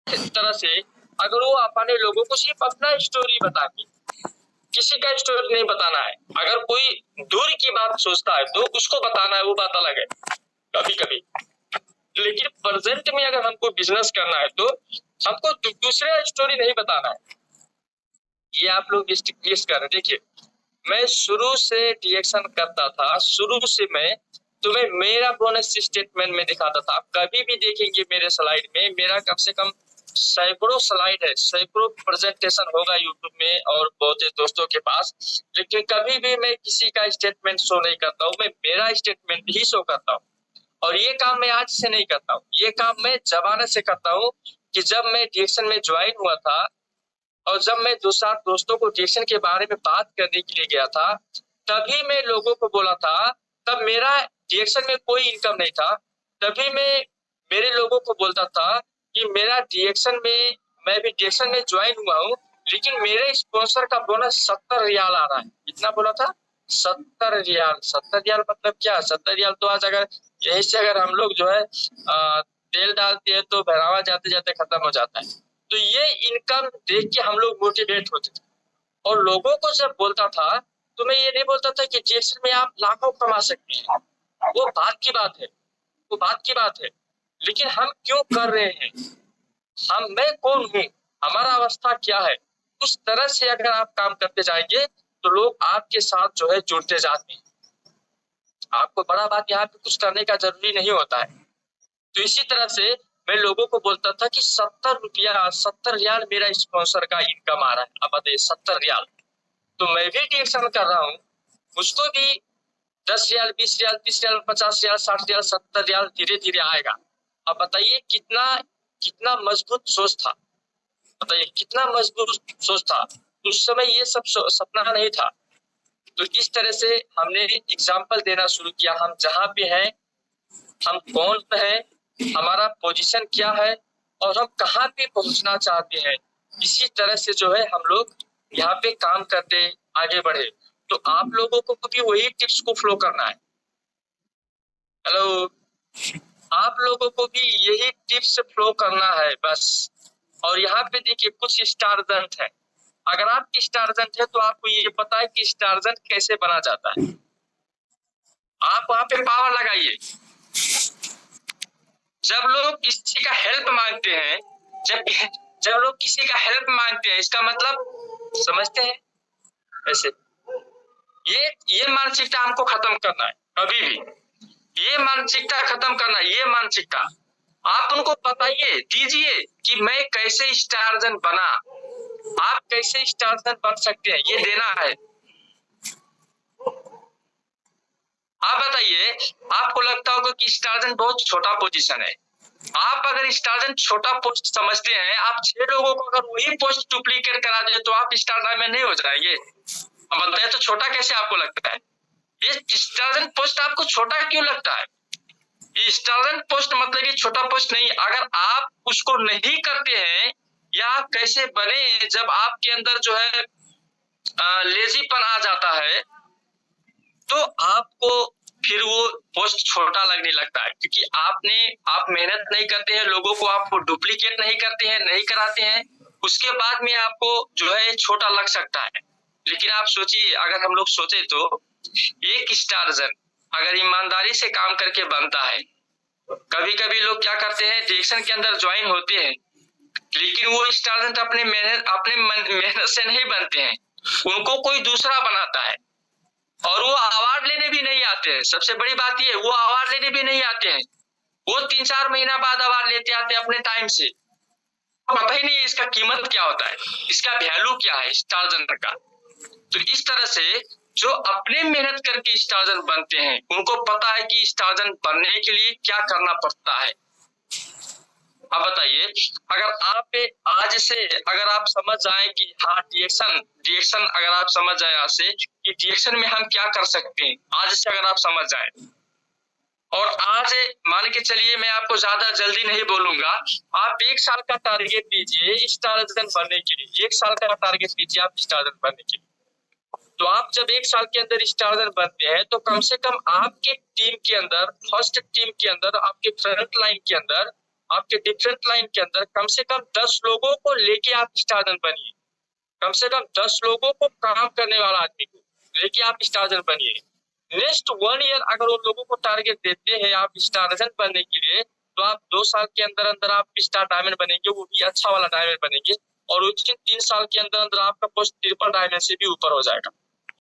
तरह से अगर वो अपने लोगों को सिर्फ अपना स्टोरी बताती, किसी का स्टोरी नहीं बताना है। अगर कोई दूर की बात सोचता है तो उसको बताना है, वो बात अलग है कभी कभी। लेकिन प्रेजेंट में अगर हमको बिजनेस करना है तो हमको दूसरे स्टोरी नहीं बताना है। ये आप लोग मिस कर रहे। देखिए, मैं शुरू से रिएक्शन करता था, शुरू से मैं तुम्हें मेरा बोनस स्टेटमेंट में दिखाता था। कभी भी देखेंगे मेरे स्लाइड में, मेरा कम से कम सैकड़ों स्लाइड है, सैकड़ों प्रेजेंटेशन होगा यूट्यूब में और बहुत से दोस्तों के पास, लेकिन कभी भी मैं किसी का स्टेटमेंट शो नहीं करता हूँ, मैं मेरा स्टेटमेंट ही शो करता हूँ। और ये काम मैं आज से नहीं करता हूँ, ये काम मैं जमाने से करता हूँ कि जब मैं रिएक्शन में ज्वाइन हुआ था और जब मैं दोस्तों को रिएक्शन के बारे में बात करने के लिए गया था, तभी मैं लोगों को बोला था, तब मेरा रिएक्शन में कोई इनकम नहीं था, तभी मैं मेरे लोगों को बोलता था कि मेरा रिएक्शन में, मैं भी रिएक्शन में ज्वाइन हुआ हूँ, लेकिन मेरे स्पॉन्सर का बोनस 70 रियाल आ रहा है। कितना बोला था? 70 रियाल। 70 रियाल मतलब क्या? 70 रियाल तो आज अगर यही से अगर हम लोग जो है तेल डालते हैं तो भरावा जाते जाते खत्म हो जाता है। तो ये इनकम देख के हम लोग मोटिवेट होते थे और लोगों को जब बोलता था तो मैं ये नहीं बोलता था कि रिएक्शन में आप लाखों कमा सकते हैं, वो बात की बात है, वो बात की बात है, लेकिन हम क्यों कर रहे हैं, मैं कौन हूँ, हमारा अवस्था क्या है, उस तरह से अगर आप काम करते जाएंगे तो लोग आपके साथ जो है जुड़ते जाते हैं। आपको बड़ा बात यहाँ पे कुछ करने का जरूरी नहीं होता है। तो इसी तरह से मैं लोगों को बोलता था कि 70 रियाल मेरा स्पॉन्सर का इनकम आ रहा है। अब बताइए 70 रियाल, तो मैं भी रिएक्शन कर रहा हूँ, मुझको भी 10 रियाल, 20 रियाल, 30 रियाल, 50 रियाल, 60 रियाल, 70 रियाल धीरे धीरे आएगा। अब बताइए कितना कितना मजबूत सोच था, बताइए कितना मजबूत सोच था। उस समय ये सब सपना नहीं था। तो इस तरह से हमने एग्जाम्पल देना शुरू किया, हम जहाँ पे हैं, हम कौन है, हमारा पोजीशन क्या है और हम कहाँ पे पहुंचना चाहते हैं। इसी तरह से जो है हम लोग यहाँ पे काम करते आगे बढ़े। तो आप लोगों को भी वही टिप्स को फॉलो करना है। हेलो, आप लोगों को भी यही टिप्स फॉलो करना है बस। और यहाँ पे देखिए कुछ स्टारजेंट है, अगर आप स्टारजेंट है तो आपको ये पता है कि स्टारजेंट कैसे बना जाता है। आप वहां पे पावर लगाइए। जब लोग किसी का हेल्प मांगते हैं, जब लोग किसी का हेल्प मांगते हैं, इसका मतलब समझते हैं ऐसे। ये मानसिकता हमको खत्म करना है, कभी भी ये मानसिकता खत्म करना है। ये मानसिकता आप उनको बताइए, दीजिए कि मैं कैसे स्टारजन बना, आप कैसे स्टारजन बन सकते हैं, ये देना है। आप बताइए, आपको लगता होगा कि स्टारजन बहुत छोटा पोजीशन है। आप अगर स्टारजन छोटा पोस्ट समझते हैं, आप 6 लोगों को अगर वही पोस्ट डुप्लीकेट करा दे तो आप स्टार में नहीं हो जाएंगे। अब बताइए तो छोटा कैसे आपको लगता है? ये स्टारजन पोस्ट आपको छोटा क्यों लगता है? ये स्टारजन पोस्ट मतलब कि छोटा पोस्ट नहीं। अगर आप उसको नहीं करते हैं या आप कैसे बने, जब आपके अंदर जो है लेजीपन आ जाता है तो आपको फिर वो पोस्ट छोटा लगने लगता है, क्योंकि आप मेहनत नहीं करते हैं, लोगों को आप डुप्लीकेट नहीं करते हैं, नहीं कराते हैं, उसके बाद में आपको जो है छोटा लग सकता है। लेकिन आप सोचिए, अगर हम लोग सोचे तो एक स्टारजन अगर ईमानदारी से काम करके बनता है, कभी कभी लोग क्या करते हैं, रिएक्शन के अंदर ज्वाइन होते हैं, लेकिन वो स्टारजन अपने मेहनत से नहीं बनते हैं, उनको कोई दूसरा बनाता है और वो अवार्ड लेने भी नहीं आते हैं। सबसे बड़ी बात ये, वो अवार्ड लेने भी नहीं आते हैं, वो 3-4 महीना बाद अवार्ड लेते आते हैं अपने टाइम से। पता ही नहीं इसका कीमत क्या होता है, इसका वैल्यू क्या है स्टारजन का। तो इस तरह से जो अपने मेहनत करके स्टारजन बनते हैं, उनको पता है कि स्टारजन बनने के लिए क्या करना पड़ता है। अब बताइए, अगर आप आज से अगर आप समझ जाए कि हाँ रिएक्शन अगर आप समझ जाए आज से कि रिएक्शन में हम क्या कर सकते हैं, आज से अगर आप समझ जाए, और आज मान के चलिए, मैं आपको ज्यादा जल्दी नहीं बोलूंगा, आप 1 साल का टारगेट लीजिए स्टारजन बनने के लिए। 1 साल का टारगेट लीजिए आप स्टारजन बनने के लिए। तो आप जब 1 साल के अंदर स्टारजन बनते हैं तो कम से कम आपके टीम के अंदर, फर्स्ट टीम के अंदर, आपके फ्रंट लाइन के अंदर आपके डिफरेंट लाइन के अंदर कम से कम 10 लोगों को लेके आप स्टार बनिए। कम से कम 10 लोगों को काम करने वाला आदमी को लेके आप स्टार बनिए। नेक्स्ट 1 ईयर अगर उन लोगों को टारगेट देते हैं आप स्टार बनने के लिए, तो आप 2 साल के अंदर अंदर आप स्टार डायमंड बनेंगे, वो भी अच्छा वाला डायमंड बनेंगे। और उसी 3 साल के अंदर अंदर आपका पोस्ट ट्रिपल डायमंड से भी ऊपर हो जाएगा।